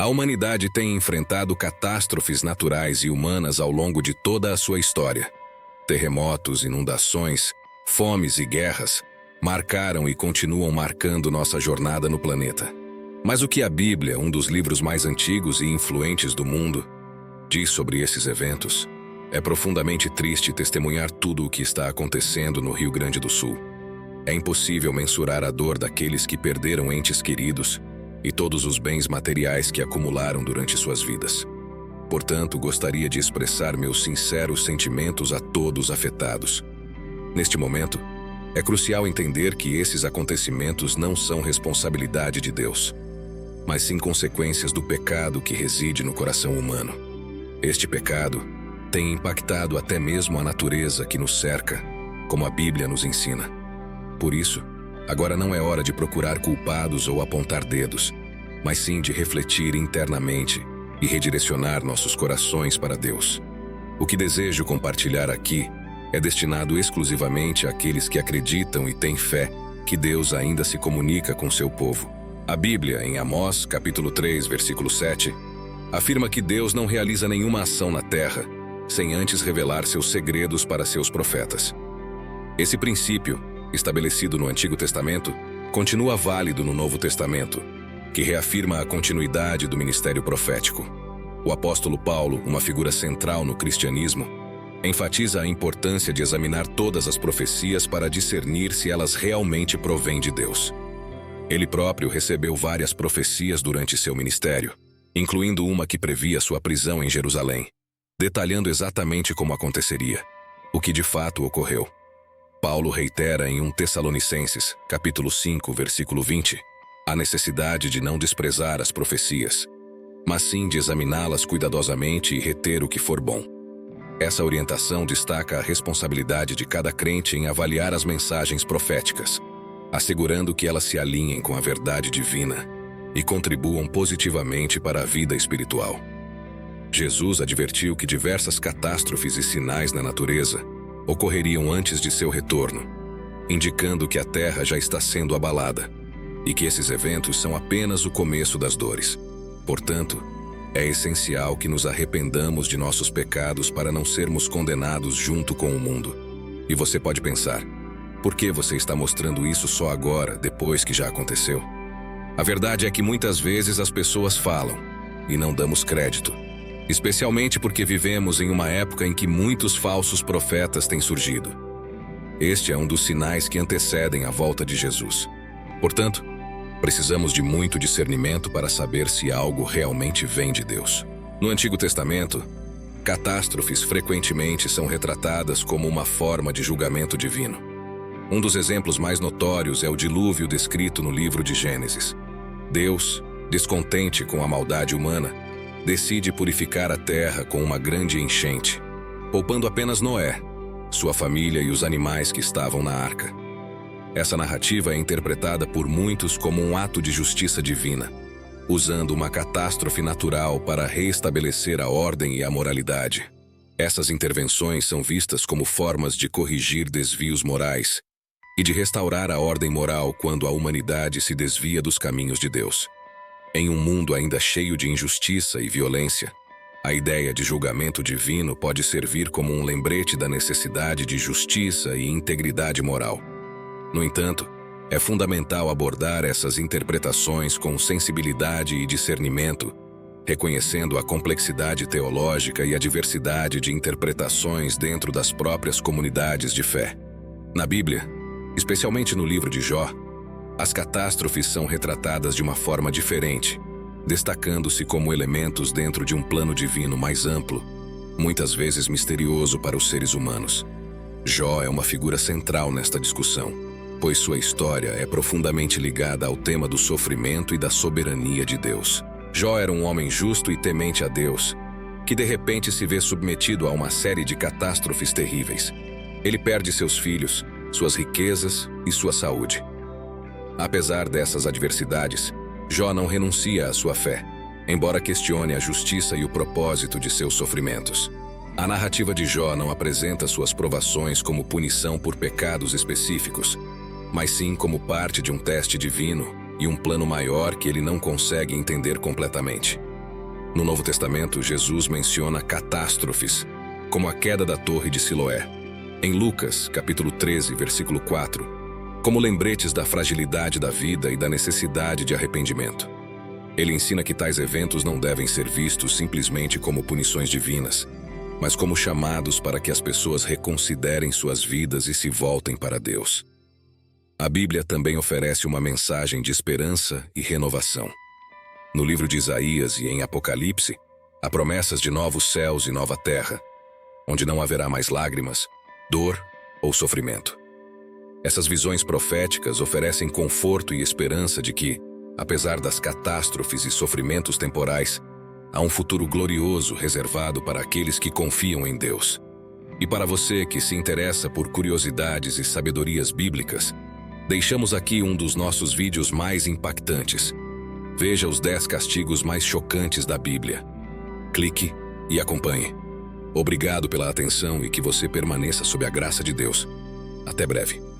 A humanidade tem enfrentado catástrofes naturais e humanas ao longo de toda a sua história. Terremotos, inundações, fomes e guerras marcaram e continuam marcando nossa jornada no planeta. Mas o que a Bíblia, um dos livros mais antigos e influentes do mundo, diz sobre esses eventos? É profundamente triste testemunhar tudo o que está acontecendo no Rio Grande do Sul. É impossível mensurar a dor daqueles que perderam entes queridos e todos os bens materiais que acumularam durante suas vidas. Portanto, gostaria de expressar meus sinceros sentimentos a todos afetados. Neste momento, é crucial entender que esses acontecimentos não são responsabilidade de Deus, mas sim consequências do pecado que reside no coração humano. Este pecado tem impactado até mesmo a natureza que nos cerca, como a Bíblia nos ensina. Por isso, agora não é hora de procurar culpados ou apontar dedos, mas sim de refletir internamente e redirecionar nossos corações para Deus. O que desejo compartilhar aqui é destinado exclusivamente àqueles que acreditam e têm fé que Deus ainda se comunica com seu povo. A Bíblia, em Amós, capítulo 3, versículo 7, afirma que Deus não realiza nenhuma ação na terra sem antes revelar seus segredos para seus profetas. Esse princípio, estabelecido no Antigo Testamento, continua válido no Novo Testamento, que reafirma a continuidade do ministério profético. O apóstolo Paulo, uma figura central no cristianismo, enfatiza a importância de examinar todas as profecias para discernir se elas realmente provêm de Deus. Ele próprio recebeu várias profecias durante seu ministério, incluindo uma que previa sua prisão em Jerusalém, detalhando exatamente como aconteceria, o que de fato ocorreu. Paulo reitera em 1 Tessalonicenses, capítulo 5, versículo 20, a necessidade de não desprezar as profecias, mas sim de examiná-las cuidadosamente e reter o que for bom. Essa orientação destaca a responsabilidade de cada crente em avaliar as mensagens proféticas, assegurando que elas se alinhem com a verdade divina e contribuam positivamente para a vida espiritual. Jesus advertiu que diversas catástrofes e sinais na natureza ocorreriam antes de seu retorno, indicando que a terra já está sendo abalada e que esses eventos são apenas o começo das dores. Portanto, é essencial que nos arrependamos de nossos pecados para não sermos condenados junto com o mundo. E você pode pensar, por que você está mostrando isso só agora, depois que já aconteceu? A verdade é que muitas vezes as pessoas falam e não damos crédito, especialmente porque vivemos em uma época em que muitos falsos profetas têm surgido. Este é um dos sinais que antecedem a volta de Jesus. Portanto, precisamos de muito discernimento para saber se algo realmente vem de Deus. No Antigo Testamento, catástrofes frequentemente são retratadas como uma forma de julgamento divino. Um dos exemplos mais notórios é o dilúvio descrito no livro de Gênesis. Deus, descontente com a maldade humana, decide purificar a terra com uma grande enchente, poupando apenas Noé, sua família e os animais que estavam na arca. Essa narrativa é interpretada por muitos como um ato de justiça divina, usando uma catástrofe natural para reestabelecer a ordem e a moralidade. Essas intervenções são vistas como formas de corrigir desvios morais e de restaurar a ordem moral quando a humanidade se desvia dos caminhos de Deus. Em um mundo ainda cheio de injustiça e violência, a ideia de julgamento divino pode servir como um lembrete da necessidade de justiça e integridade moral. No entanto, é fundamental abordar essas interpretações com sensibilidade e discernimento, reconhecendo a complexidade teológica e a diversidade de interpretações dentro das próprias comunidades de fé. Na Bíblia, especialmente no livro de Jó, as catástrofes são retratadas de uma forma diferente, destacando-se como elementos dentro de um plano divino mais amplo, muitas vezes misterioso para os seres humanos. Jó é uma figura central nesta discussão, pois sua história é profundamente ligada ao tema do sofrimento e da soberania de Deus. Jó era um homem justo e temente a Deus, que de repente se vê submetido a uma série de catástrofes terríveis. Ele perde seus filhos, suas riquezas e sua saúde. Apesar dessas adversidades, Jó não renuncia à sua fé, embora questione a justiça e o propósito de seus sofrimentos. A narrativa de Jó não apresenta suas provações como punição por pecados específicos, mas sim como parte de um teste divino e um plano maior que ele não consegue entender completamente. No Novo Testamento, Jesus menciona catástrofes, como a queda da Torre de Siloé. Em Lucas, capítulo 13, versículo 4, como lembretes da fragilidade da vida e da necessidade de arrependimento. Ele ensina que tais eventos não devem ser vistos simplesmente como punições divinas, mas como chamados para que as pessoas reconsiderem suas vidas e se voltem para Deus. A Bíblia também oferece uma mensagem de esperança e renovação. No livro de Isaías e em Apocalipse, há promessas de novos céus e nova terra, onde não haverá mais lágrimas, dor ou sofrimento. Essas visões proféticas oferecem conforto e esperança de que, apesar das catástrofes e sofrimentos temporais, há um futuro glorioso reservado para aqueles que confiam em Deus. E para você que se interessa por curiosidades e sabedorias bíblicas, deixamos aqui um dos nossos vídeos mais impactantes. Veja os 10 castigos mais chocantes da Bíblia. Clique e acompanhe. Obrigado pela atenção e que você permaneça sob a graça de Deus. Até breve.